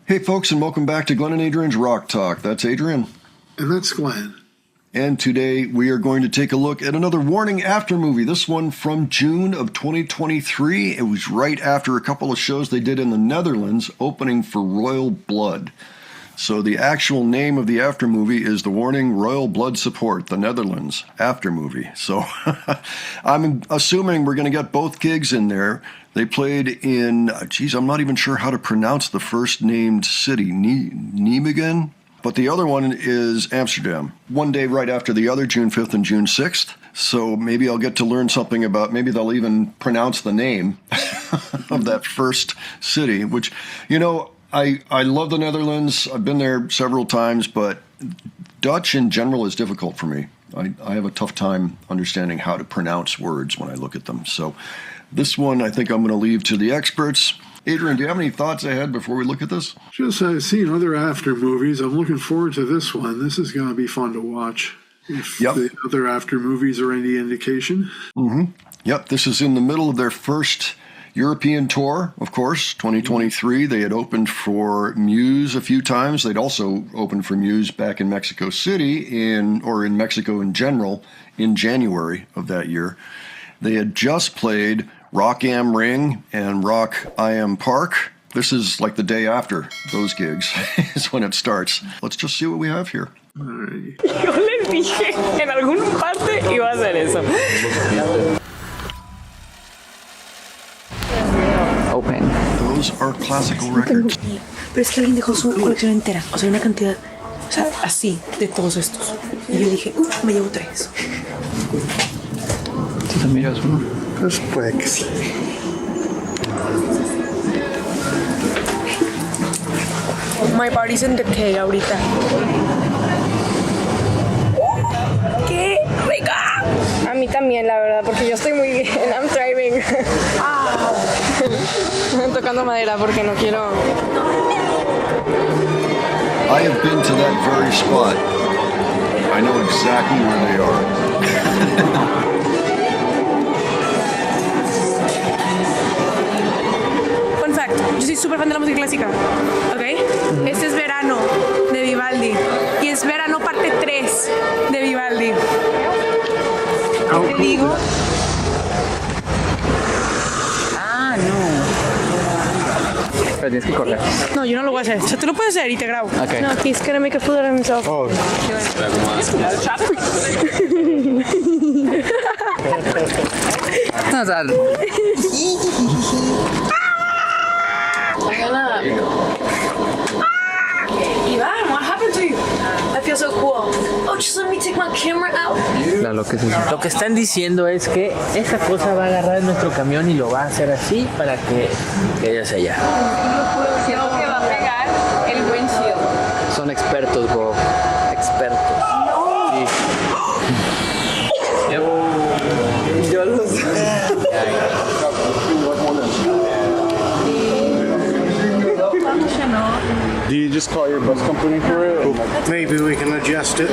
Hey folks, and welcome back to Glenn and Adrian's Rock Talk. That's Adrian. And that's Glenn. And today we are going to take a look at another Warning Aftermovie. This one from June of 2023. It was right after a couple of shows they did in the Netherlands, opening for Royal Blood. So the actual name of the Aftermovie is The Warning Royal Blood Support, the Netherlands Aftermovie. So I'm assuming we're going to get both gigs in there. They played in, I'm not even sure how to pronounce the first named city, Nijmegen? But the other one is Amsterdam. One day right after the other, June 5th and June 6th. So maybe I'll get to learn something about, maybe they'll even pronounce the name of that first city, which, you know, I love the Netherlands. I've been there several times, but Dutch in general is difficult for me. I have a tough time understanding how to pronounce words when I look at them. So this one I think I'm going to leave to the experts. Adrian, do you have any thoughts ahead before we look at this? Just I've seen other after movies. I'm looking forward to this one. This is going to be fun to watch. If the other after movies are any indication. Mm-hmm. Yep, this is in the middle of their first European tour, of course, 2023. They had opened for Muse a few times. They'd also opened for Muse back in Mexico City, in Mexico in general, in January of that year. They had just played Rock Am Ring and Rock I Am Park. This is like the day after those gigs is when it starts. Let's just see what we have here. All right. Yo les dije, en alguna parte iba a hacer eso. Open. Those are classical records. Pero es que alguien dejó su colección entera, o sea, una cantidad, o sea, así, de todos estos. Y yo dije, me llevo 3. ¿Tú te miras uno? Pues puede que sí. My body's in decay ahorita. ¡Qué rica! A mí también, la verdad, porque yo estoy muy bien. I'm thriving. Tocando madera porque no quiero. I have been to that very spot. I know exactly where they are. Fun fact, yo soy súper fan de la música clásica, ¿ok? Este es Verano de Vivaldi y es Verano parte 3 de Vivaldi. Te digo. Ah, no. Pero tienes que correr. No, yo no lo voy a hacer. O sea, tú lo puedes hacer y te grabo. Okay. No, he's gonna make a fool of himself. Oh, No, o sea, Ivan, what happened to you? I feel so cool. Oh, just let me take my camera out. Lo que están diciendo es que esa cosa va a agarrar nuestro camión y lo va a hacer así para que ella se allá. Creo que va a pegar el windshield. son expertos, bro. Expertos. Sí. Yo lo sé. Do you just call your bus company for it? maybe we can adjust it.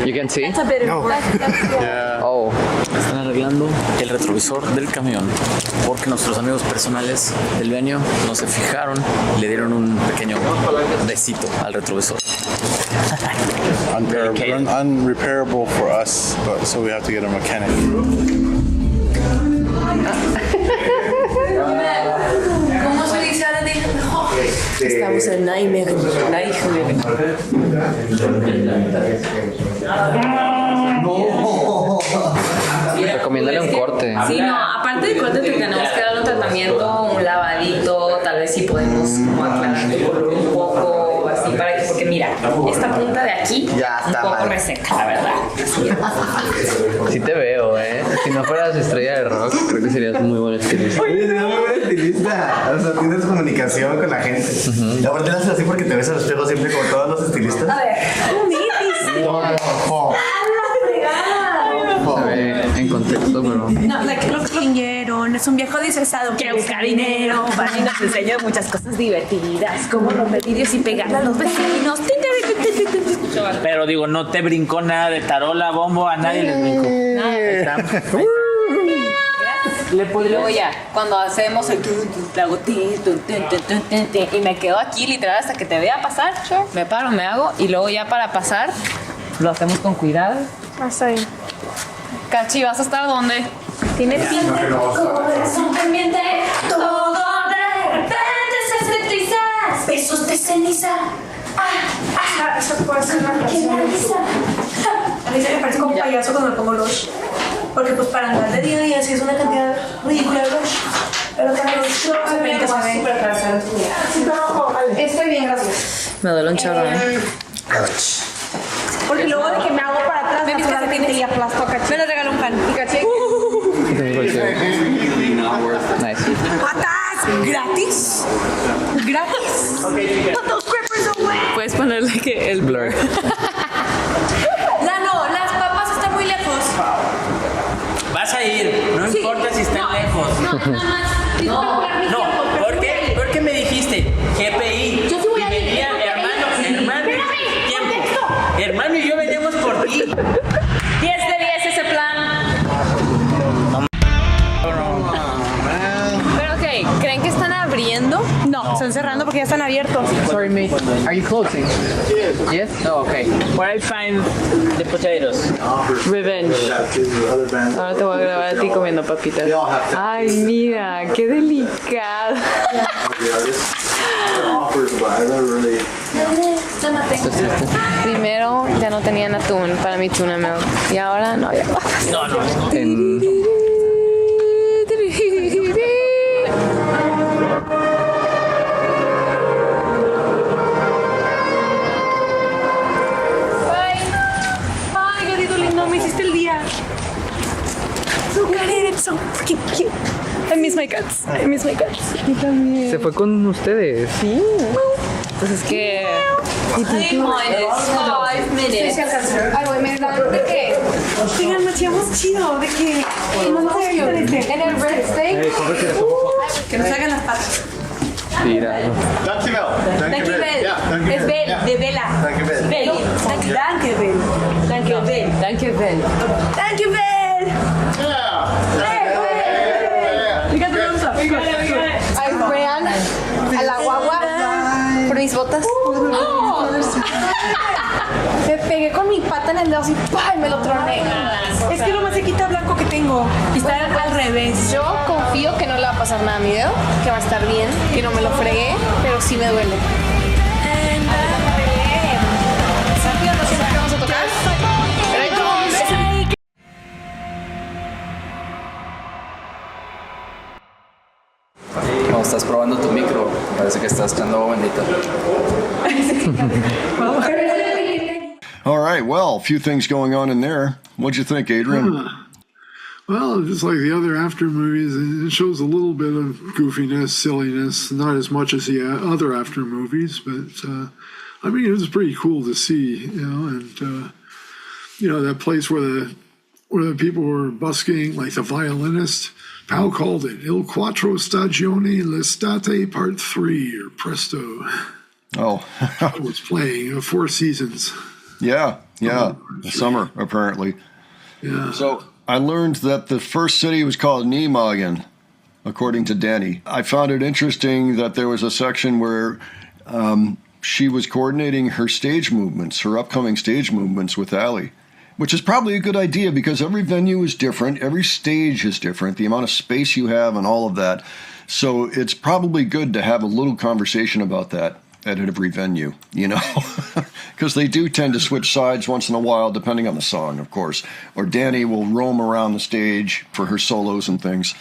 You can see? It's a bit No. Yeah. Oh. Están arreglando el retrovisor del camión porque nuestros amigos personales del venue no se fijaron, le dieron un pequeño besito al retrovisor. Unrepairable for us, but so we have to get a mechanic. ¿Cómo se dice ahora? Estamos en Nijmegen. Recomiéndale un corte. Sí, no, aparte del corte te tenemos que dar un tratamiento, un lavadito, tal vez si podemos como aclarar tu color un poco, así para que, porque mira, esta punta de aquí Ya un está poco mal. reseca, la verdad. Así es. Sí te veo, Si no fueras estrella de rock, creo que serías muy buen estilista. Oye, eres muy buen estilista. O sea, tienes comunicación con la gente. Y aparte lo haces así porque te ves al espejo siempre como todos los estilistas. A ver, ¿cómo dices? Se ve en contexto, pero... No, lo que fingieron, es un viejo disfrazado que busca dinero. Y nos enseña muchas cosas divertidas, como romper vidrios y pegar a los vecinos. Pero digo, no te brincó nada de tarola, bombo, a nadie les brincó. Ahí está. luego ya, cuando hacemos el le hago y me quedo aquí literal hasta que te vea pasar. Me paro, me hago y luego ya para pasar lo hacemos con cuidado. Está bien. Cachi, ¿vas a estar dónde? Tiene pinta. Corazón pendiente, todo de repente se hace trizas. Besos de ceniza. Eso puede ser una canción. A mí se me parece como un payaso cuando me pongo Lush. Porque pues para andar de día a día sí es una cantidad ridícula de Lush. Pero para los shows se me súper atrasado. Estoy bien, gracias. Me duele un chorro. Porque luego de que me hago para atrás, naturalmente y aplasto a Cachi. Me lo regaló un fan. Y Cachi. Nice. ¡Patas! ¿Gratis? ¿Gratis? Put those grippers away. Puedes ponerle que el blur. No, las papas están muy lejos. Vas a ir, no importa si están lejos. No, ¿por qué? Porque me dijiste GPI. Yo sí voy a ir. Venía, hermano, tiempo. Hermano y yo veníamos por ti. 10 de 10 ese plan. Pero ok, ¿creen que están abriendo? No, están cerrando porque ya están abiertos. Sorry, mate. Are you closing? Yes? Oh, okay. Where I find the potatoes. Revenge. Ahora te voy a grabar a ti comiendo papitas. Ay, mira, qué delicado. Primero ya no tenían atún para mi tuna milk y ahora no había papas. No. Ay, gatito lindo, me hiciste el día. Look at it, it's so freaking cute. I miss my cats. Yo también. Se fue con ustedes. Sí. Pues es que... Estoy Ay, güey, me dan de que. Oigan, machíamos chido, de que. En el red steak. Que nos hagan las patas. Mira. Dankjewel. Es Bel, de vela. Bel. Dankjewel. Dankjewel. Dankjewel. Dankjewel. Fíjate, vamos a I ran a la guagua por mis botas. Me pegué con mi pata en el dedo así, ¡pay! Me lo troné. Es que lo más sequita blanco que tengo. Y está al revés. Yo confío que no le va a pasar nada a mi dedo, que va a estar bien, que no me lo fregué, pero sí me duele. Rápido, no siempre vamos a tocar. Pero ahí vamos. Cuando estás probando tu micro, parece que estás echando agua bendita. All right, well, a few things going on in there. What'd you think, Adrian? Well, just like the other after movies, it shows a little bit of goofiness, silliness, not as much as the other after movies, but I mean, it was pretty cool to see, and that place where the people were busking, like the violinist. Pal called it Il Quattro Stagioni L'estate Part 3, or Presto. Oh, It was playing 4 seasons. yeah, summer, apparently. Yeah. So I learned that the first city was called Nijmegen, according to Danny. I found it interesting that there was a section where she was coordinating her stage movements, her upcoming stage movements with Ali, which is probably a good idea because every venue is different, every stage is different, the amount of space you have and all of that. So it's probably good to have a little conversation about that at every venue, because they do tend to switch sides once in a while, depending on the song, of course. Or Danny will roam around the stage for her solos and things.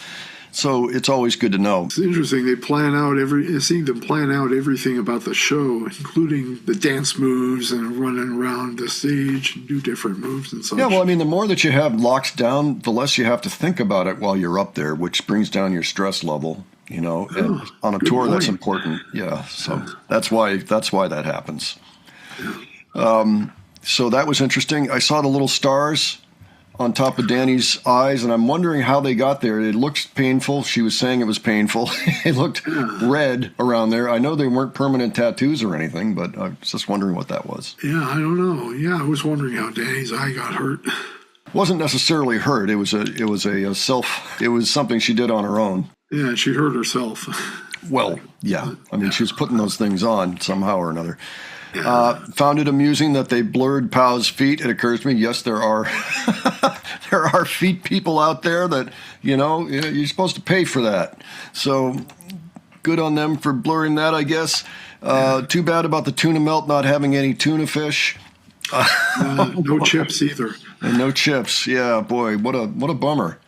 So it's always good to know. It's interesting. They plan out everything about the show, including the dance moves and running around the stage and do different moves and such. Yeah, well, I mean, the more that you have locked down, the less you have to think about it while you're up there, which brings down your stress level. And on a tour, that's important. Yeah, so that's why that happens. So that was interesting. I saw the little stars on top of Danny's eyes, and I'm wondering how they got there. It looked painful. She was saying it was painful. It looked red around there. I know they weren't permanent tattoos or anything, but I was just wondering what that was. Yeah, I don't know. Yeah, I was wondering how Danny's eye got hurt. Wasn't necessarily hurt. It was something she did on her own. Yeah, she hurt herself. Well, yeah. I mean, she was putting those things on somehow or another. Found it amusing that they blurred Pow's feet. It occurs to me, yes, there are there are feet people out there that, you're supposed to pay for that. So good on them for blurring that, I guess. Too bad about the tuna melt not having any tuna fish. No chips either. And no chips. Yeah, boy, what a bummer.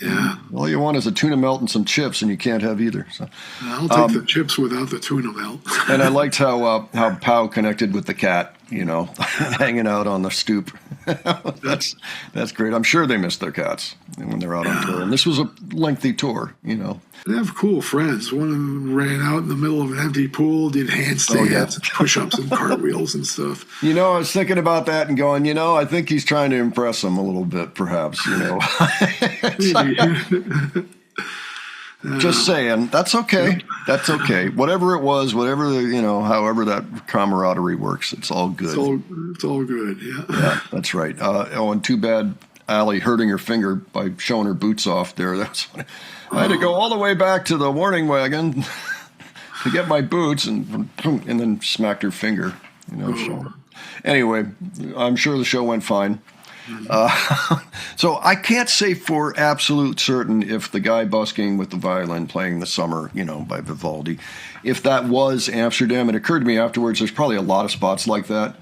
Yeah. All you want is a tuna melt and some chips, and you can't have either. So. I'll take the chips without the tuna melt. And I liked how Pau connected with the cat, hanging out on the stoop. That's great. I'm sure they miss their cats when they're out on tour. And this was a lengthy tour, They have cool friends. One of them ran out in the middle of an empty pool, did handstands, and push-ups and cartwheels and stuff. I was thinking about that and going, I think he's trying to impress them a little bit, perhaps, Just saying. That's okay. That's okay. Whatever it was, however that camaraderie works, it's all good. It's all good, yeah. Yeah, that's right. And too bad Allie hurting her finger by showing her boots off there. I had to go all the way back to the warning wagon to get my boots and then smacked her finger. So. Anyway, I'm sure the show went fine. So I can't say for absolute certain if the guy busking with the violin playing The Summer, by Vivaldi, if that was Amsterdam. It occurred to me afterwards, there's probably a lot of spots like that.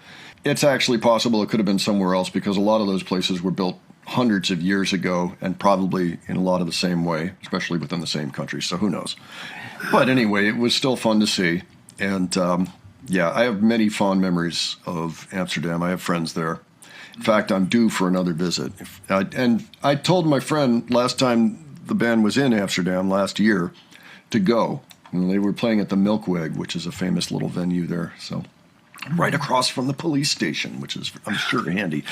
It's actually possible it could have been somewhere else because a lot of those places were built hundreds of years ago and probably in a lot of the same way, especially within the same country. So who knows? But anyway, it was still fun to see. And I have many fond memories of Amsterdam. I have friends there. In fact, I'm due for another visit. And I told my friend last time the band was in Amsterdam last year to go. They were playing at the Milkweg, which is a famous little venue there. So right across from the police station, which is, I'm sure, handy.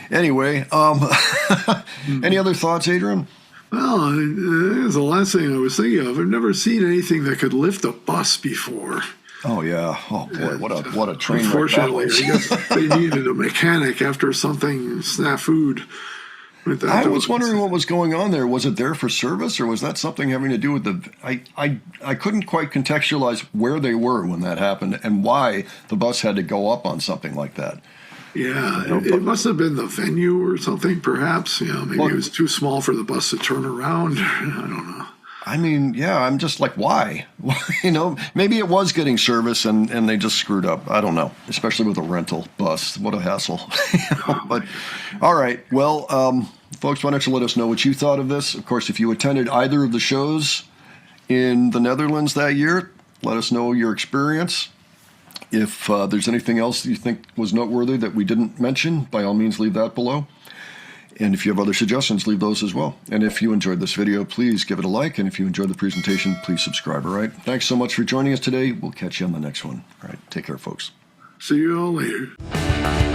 Anyway, any other thoughts, Adrian? Well, it was the last thing I was thinking of. I've never seen anything that could lift a bus before. Oh, yeah. Oh, boy, what a train wreck that Unfortunately, was. I guess they needed a mechanic after something snafu'd. I was wondering what was going on there. Was it there for service, or was that something having to do with I couldn't quite contextualize where they were when that happened and why the bus had to go up on something like that. Yeah, it must have been the venue or something, perhaps. Maybe it was too small for the bus to turn around. I don't know. I mean, yeah, I'm just like, why? Maybe it was getting service and they just screwed up. I don't know, especially with a rental bus. What a hassle. But all right. Well, folks, why don't you let us know what you thought of this? Of course, if you attended either of the shows in the Netherlands that year, let us know your experience. If there's anything else you think was noteworthy that we didn't mention, by all means, leave that below. And if you have other suggestions, leave those as well. And if you enjoyed this video, please give it a like. And if you enjoyed the presentation, please subscribe, all right? Thanks so much for joining us today. We'll catch you on the next one. All right, take care, folks. See you all later.